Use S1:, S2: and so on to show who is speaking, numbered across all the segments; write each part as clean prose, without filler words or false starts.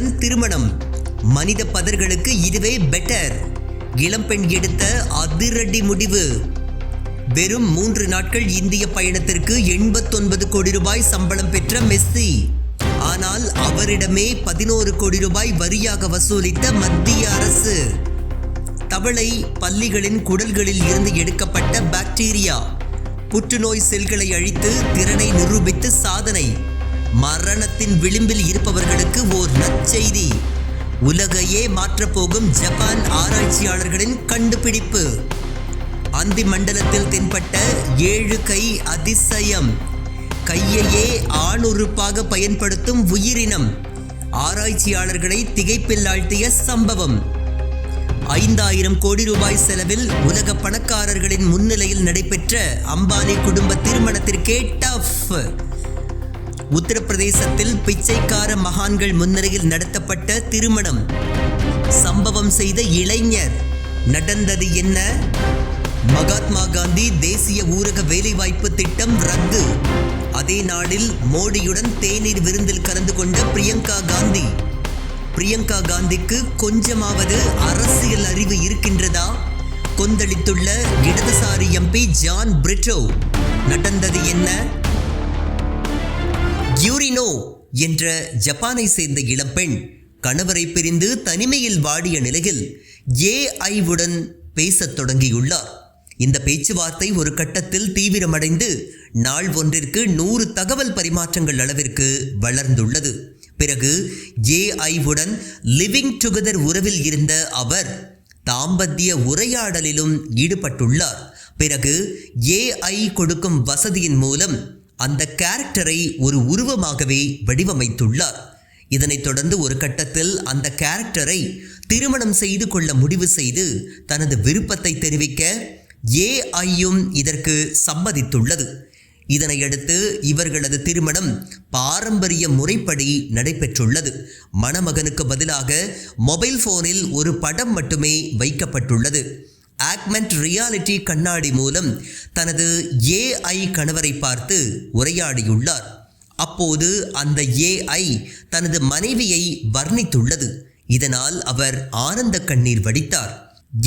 S1: நடிகையுடன் திருமணம். மனித பதர்களுக்கு இதுவே பெட்டர். இளம்பெண் எடுத்த அதிரடி முடிவு. வெறும் 3 நாட்கள் இந்திய பயணத்திற்கு 89 கோடி ரூபாய் சம்பளம் பெற்ற மெஸ்ஸி. ஆனால் அவரிடமே 11 கோடி ரூபாய் வரியாக வசூலித்த மத்திய அரசு. தவளை பல்லிகளின் குடல்களில் இருந்து எடுக்கப்பட்ட பாக்டீரியா புற்றுநோய் செல்களை அழித்து திறனை நிரூபித்து சாதனை. மரணத்தின் விளிம்பில் இருப்பவர்களுக்கு ஓர் நற்செய்தி. உலகையே மாற்றப்போகும் ஜப்பான் ஆராய்ச்சியாளர்களின் கண்டுபிடிப்பு. அந்தி மண்டலத்தில் தென்பட்ட 7 கை அதிசயம். கையையே ஆணுறுப்பாக பயன்படுத்தும் உயிரினம். ஆராய்ச்சியாளர்களை திகைப்பில் ஆழ்த்திய சம்பவம். 5000 கோடி ரூபாய் செலவில் உலக பணக்காரர்களின் முன்னிலையில் நடைபெற்ற அம்பானி குடும்ப திருமணத்திற்கே டஃப். உத்தரப்பிரதேசத்தில் பிச்சைக்கார மகான்கள் முன்னிலையில் நடத்தப்பட்ட திருமணம். சம்பவம் செய்த இளைஞர். நடந்தது என்ன? மகாத்மா காந்தி தேசிய ஊரக வேலைவாய்ப்பு திட்டம் ரத்து. அதே நாளில் மோடியுடன் தேநீர் விருந்தில் கலந்து கொண்ட பிரியங்கா காந்தி. பிரியங்கா காந்திக்கு கொஞ்சமாவது அரசியல் அறிவு இருக்கின்றதா? கொந்தளித்துள்ள இடதுசாரி எம்பி ஜான் பிரிட்டோ. நடந்தது என்ன? யூரினோ என்ற ஜப்பானை சேர்ந்த இளம்பெண் கணவரை பிரிந்து தனிமையில் வாடிய நிலையில் AI-உடன் பேசத் தொடங்கியுள்ளார். இந்த பேச்சுவார்த்தை ஒரு கட்டத்தில் தீவிரமடைந்து நாள் ஒன்றிற்கு 100 தகவல் பரிமாற்றங்கள் அளவிற்கு வளர்ந்துள்ளது. பிறகு AI-உடன் லிவிங் டுகெதர் உறவில் இருந்த அவர் தாம்பத்திய உரையாடலிலும் ஈடுபட்டுள்ளார். பிறகு AI கொடுக்கும் வசதியின் மூலம் அந்த கேரக்டரை ஒரு உருவமாகவே வடிவமைத்துள்ளார். இதனைத் தொடர்ந்து ஒரு கட்டத்தில் அந்த கேரக்டரை திருமணம் செய்து கொள்ள முடிவு செய்து தனது விருப்பத்தை தெரிவிக்க AI-யும் இதற்கு சம்மதித்துள்ளது. இதனையடுத்து இவர்களது திருமணம் பாரம்பரிய முறைப்படி நடைபெற்றுள்ளது. மணமகனுக்கு பதிலாக மொபைல் போனில் ஒரு படம் மட்டுமே வைக்கப்பட்டுள்ளது. ஆக்மெண்ட் ரியாலிட்டி கண்ணாடி மூலம் தனது AI கணவரை பார்த்து உரையாடியுள்ளார். அப்போது அந்த AI தனது மனைவியை வர்ணித்துள்ளது. இதனால் அவர் ஆனந்த கண்ணீர் வடித்தார்.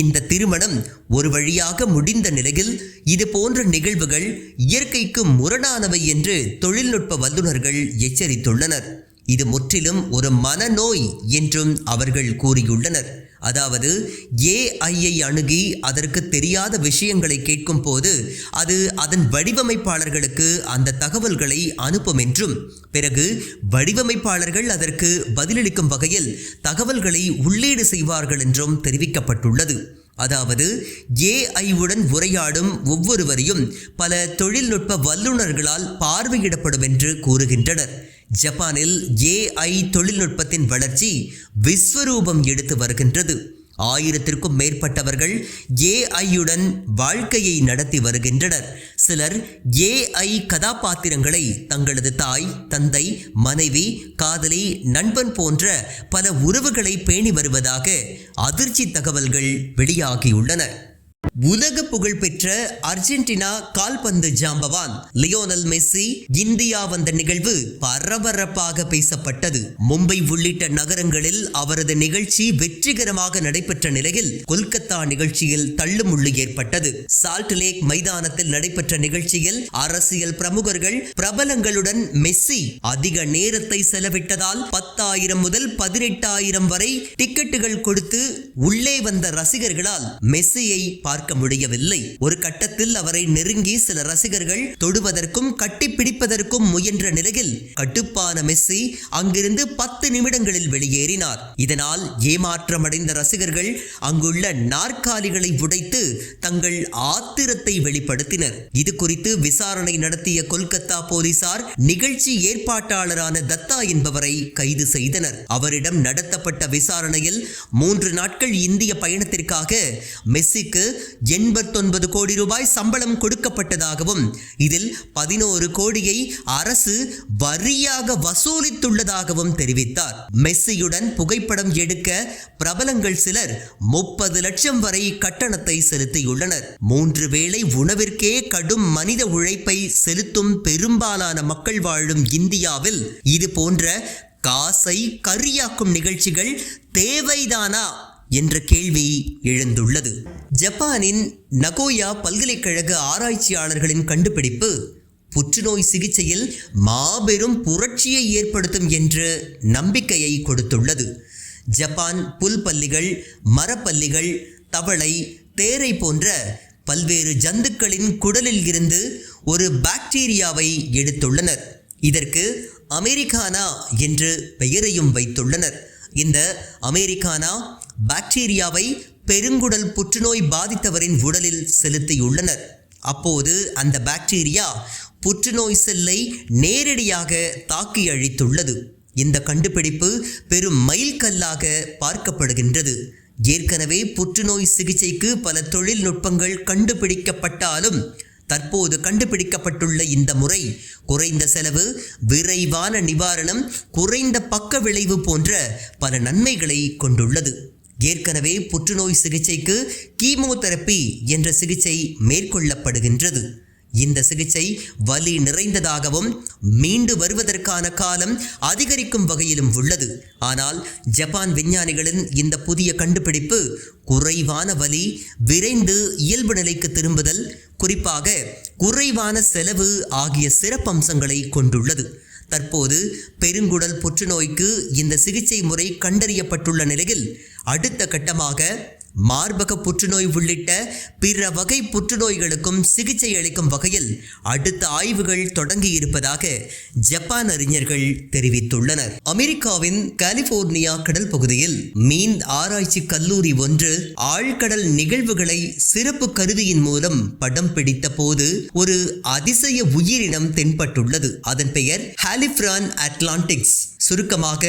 S1: இந்த திருமணம் ஒரு வழியாக முடிந்த நிலையில் இது போன்ற நிகழ்வுகள் இயற்கைக்கு முரணானவை என்று தொழில்நுட்ப வல்லுநர்கள் எச்சரித்துள்ளனர். இது முற்றிலும் ஒரு மனநோய் என்றும் அவர்கள் கூறியுள்ளனர். அதாவது AI-ஐ அணுகி அதற்கு தெரியாத விஷயங்களை கேட்கும் போது அது அதன் வடிவமைப்பாளர்களுக்கு அந்த தகவல்களை அனுப்பும் என்றும், பிறகு வடிவமைப்பாளர்கள் அதற்கு பதிலளிக்கும் வகையில் தகவல்களை உள்ளீடு செய்வார்கள் என்றும் தெரிவிக்கப்பட்டுள்ளது. அதாவது AI-உடன் உரையாடும் ஒவ்வொருவரையும் பல தொழில்நுட்ப வல்லுநர்களால் பார்வையிடப்படும் என்று கூறுகின்றனர். ஜப்பானில் AI தொழில்நுட்பத்தின் வளர்ச்சி விஸ்வரூபம் எடுத்து வருகின்றது. 1000க்கும் மேற்பட்டவர்கள் AI-யுடன் வாழ்க்கையை நடத்தி வருகின்றனர். சிலர் AI கதாபாத்திரங்களை தங்களது தாய், தந்தை, மனைவி, காதலி, நண்பன் போன்ற பல உறவுகளை பேணி வருவதாக அதிர்ச்சி தகவல்கள் வெளியாகியுள்ளன. உலக புகழ்பெற்ற அர்ஜென்டினா கால்பந்து ஜாம்பவான் லியோனல் மெஸ்ஸி இந்தியா வந்த நிகழ்வு பரபரப்பாக பேசப்பட்டது. மும்பை உள்ளிட்ட நகரங்களில் அவரது நிகழ்ச்சி வெற்றிகரமாக நடைபெற்ற நிலையில் கொல்கத்தா நிகழ்ச்சியில் தள்ளுமுள்ளு ஏற்பட்டது. சால்ட் லேக் மைதானத்தில் நடைபெற்ற நிகழ்ச்சியில் அரசியல் பிரமுகர்கள், பிரபலங்களுடன் மெஸ்ஸி அதிக நேரத்தை செலவிட்டதால் 10,000 முதல் 18,000 வரை டிக்கெட்டுகள் கொடுத்து உள்ளே வந்த ரசிகர்களால் மெஸ்ஸியை பார்க்க முடியவில்லை. ஒரு கட்டத்தில் அவரை நெருங்கி சில ரசிகர்கள் தொடுவதற்கும் கட்டிப்பிடிப்பதற்கும் முயன்ற நிலையில் கட்டுப்பான மெஸ்ஸி அங்கிருந்து 10 நிமிடங்களில் வெளியேறினார். இதனால் ஏமாற்றமடைந்த ரசிகர்கள் அங்குள்ள நாற்காலிகளை உடைத்து தங்கள் ஆத்திரத்தை வெளிப்படுத்தினர். இது குறித்து விசாரணை நடத்திய கொல்கத்தா போலீசார் நிகழ்ச்சி ஏற்பாட்டாளரான தத்தா என்பவரை கைது செய்தனர். அவரிடம் நடத்தப்பட்ட விசாரணையில் 3 நாட்கள் இந்திய பயணத்திற்காக மெஸ்ஸிக்கு 89 கோடி ரூபாய் சம்பளம் கொடுக்கப்பட்டதாகவும் இதில் 11 கோடியை அரசு வரியாக வசூலித்துள்ளதாகவும் தெரிவித்தார். மெஸ்ஸியுடன் புகைப்படம் எடுக்க பிரபலங்கள் சிலர் 30 லட்சம் வரை கட்டணத்தை செலுத்தியுள்ளனர். 3 வேளை உணவிற்கே கடும் மனித உழைப்பை செலுத்தும் பெரும்பாலான மக்கள் வாழும் இந்தியாவில் இது போன்ற காசை கரியாக்கும் நிகழ்ச்சிகள் தேவைதானா என்ற கேள்வி எழுந்துள்ளது. ஜப்பானின் நகோயா பல்கலைக்கழக ஆராய்ச்சியாளர்களின் கண்டுபிடிப்பு புற்றுநோய் சிகிச்சையில் மாபெரும் புரட்சியை ஏற்படுத்தும் என்ற நம்பிக்கையை கொடுத்துள்ளது. ஜப்பான் புல்பல்லிகள், மரப்பல்லிகள், தவளை, தேரை போன்ற பல்வேறு ஜந்துக்களின் குடலில் இருந்து ஒரு பாக்டீரியாவை எடுத்துள்ளனர். இதற்கு அமெரிக்கானா என்று பெயரையும் வைத்துள்ளனர். இந்த அமெரிக்கானா பாக்டீரியாவை பெருங்குடல் புற்றுநோய் பாதித்தவரின் உடலில் செலுத்தியுள்ளனர். அப்போது அந்த பாக்டீரியா புற்றுநோய் செல்லை நேரடியாக தாக்கி அழித்துள்ளது. இந்த கண்டுபிடிப்பு பெரும் மைல்கல்லாக பார்க்கப்படுகின்றது. ஏற்கனவே புற்றுநோய் சிகிச்சைக்கு பல தொழில்நுட்பங்கள் கண்டுபிடிக்கப்பட்டாலும் தற்போது கண்டுபிடிக்கப்பட்டுள்ள இந்த முறை குறைந்த செலவு, விரைவான நிவாரணம், குறைந்த பக்க விளைவு போன்ற பல நன்மைகளை கொண்டுள்ளது. ஏற்கனவே புற்றுநோய் சிகிச்சைக்கு கீமோதெரப்பி என்ற சிகிச்சை மேற்கொள்ளப்படுகின்றது. இந்த சிகிச்சை வலி நிறைந்ததாகவும் மீண்டு வருவதற்கான காலம் அதிகரிக்கும் வகையிலும் உள்ளது. ஆனால் ஜப்பான் விஞ்ஞானிகளின் இந்த புதிய கண்டுபிடிப்பு குறைவான வலி, விரைந்து இயல்பு நிலைக்கு திரும்புதல், குறிப்பாக குறைவான செலவு ஆகிய சிறப்பம்சங்களை கொண்டுள்ளது. தற்போது பெருங்குடல் புற்றுநோய்க்கு இந்த சிகிச்சை முறை கண்டறியப்பட்டுள்ள நிலையில் அடுத்த கட்டமாக மார்பக புற்றுநோய் உள்ளிட்ட பிற வகை புற்றுநோய்களுக்கும் சிகிச்சை அளிக்கும் வகையில் அடுத்த ஆய்வுகள் தொடங்கி இருப்பதாக ஜப்பான் அறிஞர்கள் தெரிவித்துள்ளனர். அமெரிக்காவின் கலிபோர்னியா கடல் பகுதியில் மீன் ஆராய்ச்சி கல்லூரி ஒன்று ஆழ்கடல் நிகழ்வுகளை சிறப்பு கருவியின் மூலம் படம் பிடித்த போது ஒரு அதிசய உயிரினம் தென்பட்டுள்ளது. அதன் பெயர் ஹாலிஃப்ரான் அட்லாண்டிக்ஸ், சுருக்கமாக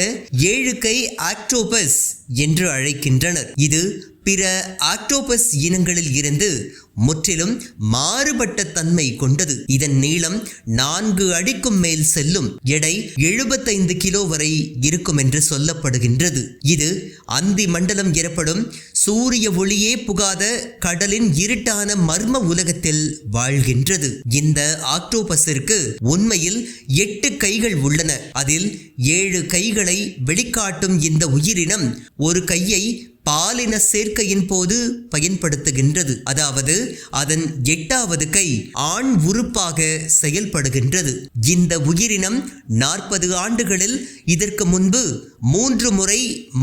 S1: 7 கை ஆக்டோபஸ் என்று அழைக்கின்றனர். இது பிற ஆக்டோபஸ் இனங்களில் இருந்து முற்றிலும் மாறுபட்ட தன்மை கொண்டது. இதன் நீளம் 4 அடிக்கும் மேல் செல்லும். எடை 75 கிலோ வரை இருக்கும் என்று சொல்லப்படுகின்றது. இது அந்தி மண்டலம் எனப்படும் சூரிய ஒளியே புகாத கடலின் இருட்டான மர்ம உலகத்தில் வாழ்கின்றது. இந்த ஆக்டோபஸிற்கு உண்மையில் 8 கைகள் உள்ளன. அதில் 7 கைகளை வெளிக்காட்டும் இந்த உயிரினம் ஒரு கையை பாலின சேர்க்கையின் போது பயன்படுத்துகின்றது. அதாவது அதன் 8வது கை ஆண் உறுப்பாக செயல்படுகின்றது. இந்த உயிரினம் 40 ஆண்டுகளில் இதற்கு முன்பு 3 முறை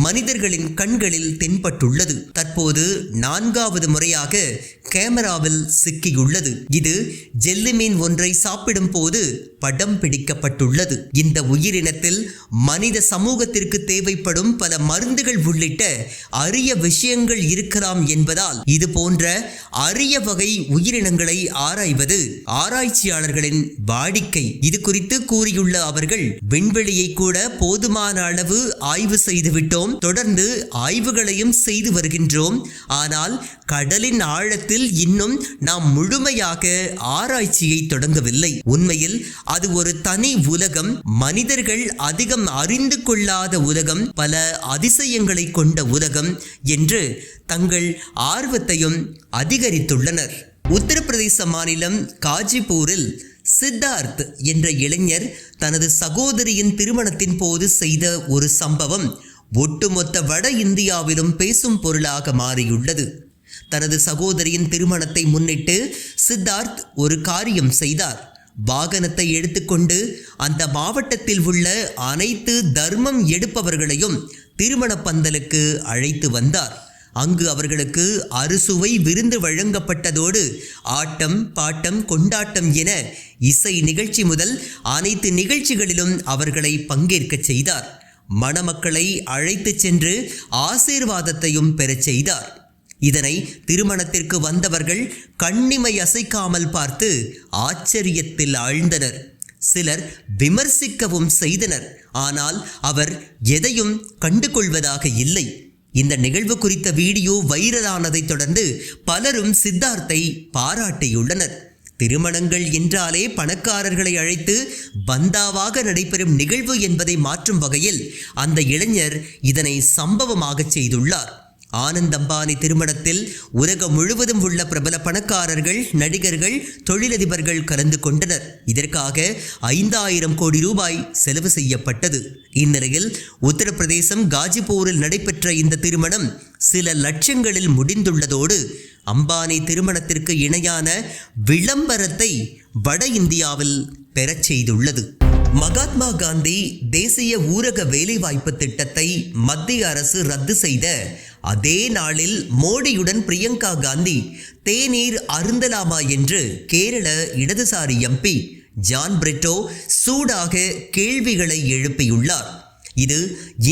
S1: மனிதர்களின் கண்களில் தென்பட்டுள்ளது. தற்போது 4வது முறையாக கேமராவில் சிக்கியுள்ளது. இது ஜெல்லிமீன் ஒன்றை சாப்பிடும் போது படம் பிடிக்கப்பட்டுள்ளது. இந்த உயிரினத்தில் மனித சமூகத்திற்கு தேவைப்படும் பல மருந்துகள் உள்ளிட்ட அரிய விஷயங்கள் இருக்கலாம் என்பதால் இது போன்ற அரிய வகை உயிரினங்களை ஆராய்வது ஆராய்ச்சியாளர்களின் வாடிக்கை. இது குறித்து கூறியுள்ள அவர்கள், விண்வெளியை கூட போதுமான அளவு ஆய்வு செய்துவிட்டோம், தொடர்ந்து ஆய்வுகளையும் செய்து வருகின்றோம். ஆனால் கடலின் ஆழத்தில் இன்னும் நாம் முழுமையாக ஆராய்ச்சியை தொடங்கவில்லை. உண்மையில் அது ஒரு தனி உலகம், மனிதர்கள் அதிகம் அறிந்து கொள்ளாத உலகம், பல அதிசயங்களை கொண்ட உலகம் என்று தங்கள் ஆர்வத்தையும் அதிகரித்துள்ளனர். உத்தரப்பிரதேச மாநிலம் காஜிபூரில் சித்தார்த் என்ற இளைஞர் தனது சகோதரியின் திருமணத்தின் போது செய்த ஒரு சம்பவம் ஒட்டுமொத்த வட இந்தியாவிலும் பேசும் பொருளாக மாறியுள்ளது. தனது சகோதரியின் திருமணத்தை முன்னிட்டு சித்தார்த் ஒரு காரியம் செய்தார். வாகனத்தை எடுத்துக்கொண்டு அந்த மாவட்டத்தில் உள்ள அனைத்து தர்மம் எடுப்பவர்களையும் திருமண பந்தலுக்கு அழைத்து வந்தார். அங்கு அவர்களுக்கு அறுசுவை விருந்து வழங்கப்பட்டதோடு ஆட்டம், பாட்டம், கொண்டாட்டம் என இசை நிகழ்ச்சி முதல் அனைத்து நிகழ்ச்சிகளிலும் அவர்களை பங்கேற்க செய்தார். மணமக்களை அழைத்து சென்று ஆசீர்வாதத்தையும் பெறச் செய்தார். இதனை திருமணத்திற்கு வந்தவர்கள் கண்ணிமை அசைக்காமல் பார்த்து ஆச்சரியத்தில் ஆழ்ந்தனர். சிலர் விமர்சிக்கவும் செய்தனர். ஆனால் அவர் எதையும் கண்டுகொள்வதாக இல்லை. இந்த நிகழ்வு குறித்த வீடியோ வைரலானதை தொடர்ந்து பலரும் சித்தார்த்தை பாராட்டியுள்ளனர். திருமணங்கள் என்றாலே பணக்காரர்களை அழைத்து பந்தாவாக நடைபெறும் நிகழ்வு என்பதை மாற்றும் வகையில் அந்த இளைஞர் இதனை சம்பவமாக செய்துள்ளார். ஆனந்த் அம்பானி திருமணத்தில் உலகம் முழுவதும் உள்ள பிரபல பணக்காரர்கள், நடிகர்கள், தொழிலதிபர்கள் கலந்து கொண்டனர். இதற்காக 5000 கோடி ரூபாய் செலவு செய்யப்பட்டது. இந்நிலையில் உத்தரப்பிரதேசம் காஜிபூரில் நடைபெற்ற இந்த திருமணம் சில லட்சங்களில் முடிந்துள்ளதோடு அம்பானி திருமணத்திற்கு இணையான விளம்பரத்தை வட இந்தியாவில் பெறச் செய்துள்ளது. மகாத்மா காந்தி தேசிய ஊரக வேலைவாய்ப்பு திட்டத்தை மத்திய அரசு ரத்து செய்த அதே நாளில் மோடியுடன் பிரியங்கா காந்தி தேநீர் அருந்தலாமா என்று கேரள இடதுசாரி எம்பி ஜான் பிரிட்டோ சூடாக கேள்விகளை எழுப்பியுள்ளார். இது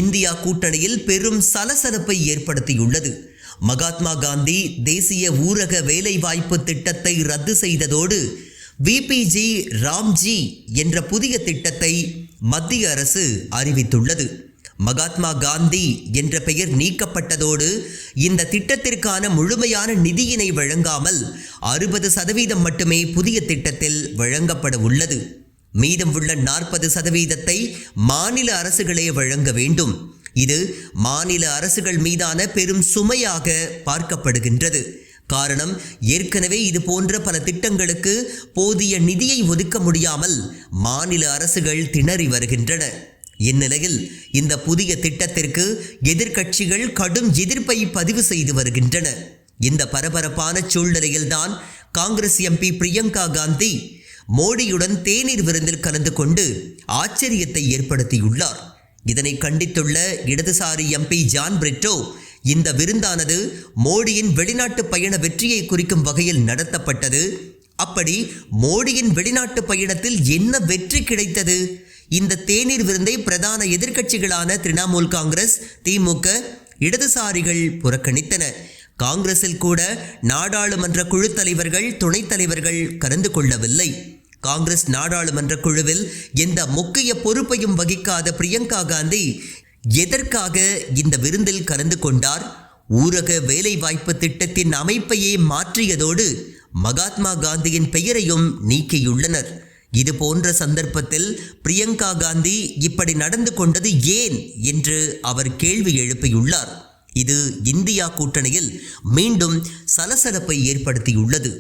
S1: இந்தியா கூட்டணியில் பெரும் சலசலப்பை ஏற்படுத்தியுள்ளது. மகாத்மா காந்தி தேசிய ஊரக வேலைவாய்ப்பு திட்டத்தை ரத்து செய்ததோடு விபிஜி ராம்ஜி என்ற புதிய திட்டத்தை மத்திய அரசு அறிவித்துள்ளது. மகாத்மா காந்தி என்ற பெயர் நீக்கப்பட்டதோடு இந்த திட்டத்திற்கான முழுமையான நிதியினை வழங்காமல் 60% மட்டுமே புதிய திட்டத்தில் வழங்கப்பட உள்ளது. மீதம் உள்ள 40% மாநில அரசுகளே வழங்க வேண்டும். இது மாநில அரசுகள் மீதான பெரும் சுமையாக பார்க்கப்படுகின்றது. காரணம், ஏற்கனவே இது போன்ற பல திட்டங்களுக்கு போதிய நிதியை ஒதுக்க முடியாமல் மாநில அரசுகள் திணறி வருகின்றன. இந்நிலையில் இந்த புதிய திட்டத்திற்கு எதிர்க்கட்சிகள் கடும் எதிர்ப்பை பதிவு செய்து வருகின்றன. இந்த பரபரப்பான சூழ்நிலையில்தான் காங்கிரஸ் எம்பி பிரியங்கா காந்தி மோடியுடன் தேநீர் விருந்தில் கலந்து கொண்டு ஆச்சரியத்தை ஏற்படுத்தியுள்ளார். இதனை கண்டித்துள்ள இடதுசாரி எம்பி ஜான் பிரிட்டோ, இந்த விருந்தானது மோடியின் வெளிநாட்டு பயண வெற்றியை குறிக்கும் வகையில் நடத்தப்பட்டது. அப்படி மோடியின் வெளிநாட்டு பயணத்தில் என்ன வெற்றி கிடைத்தது? இந்த தேநீர் விருந்தை பிரதான எதிர்க்கட்சிகளான திரிணாமுல் காங்கிரஸ், திமுக, இடதுசாரிகள் புறக்கணித்தன. காங்கிரஸில் கூட நாடாளுமன்ற குழு தலைவர்கள், துணைத் தலைவர்கள் கலந்து கொள்ளவில்லை. காங்கிரஸ் நாடாளுமன்ற குழுவில் எந்த முக்கிய பொறுப்பையும் வகிக்காத பிரியங்கா காந்தி எதற்காக இந்த விருந்தில் கலந்து கொண்டார்? ஊரக வேலைவாய்ப்பு திட்டத்தின் அமைப்பையே மாற்றியதோடு மகாத்மா காந்தியின் பெயரையும் நீக்கியுள்ளனர். இது போன்ற சந்தர்ப்பத்தில் பிரியங்கா காந்தி இப்படி நடந்து கொண்டது ஏன் என்று அவர் கேள்வி எழுப்பியுள்ளார். இது இந்தியா கூட்டணியில் மீண்டும் சலசலப்பை ஏற்படுத்தியுள்ளது.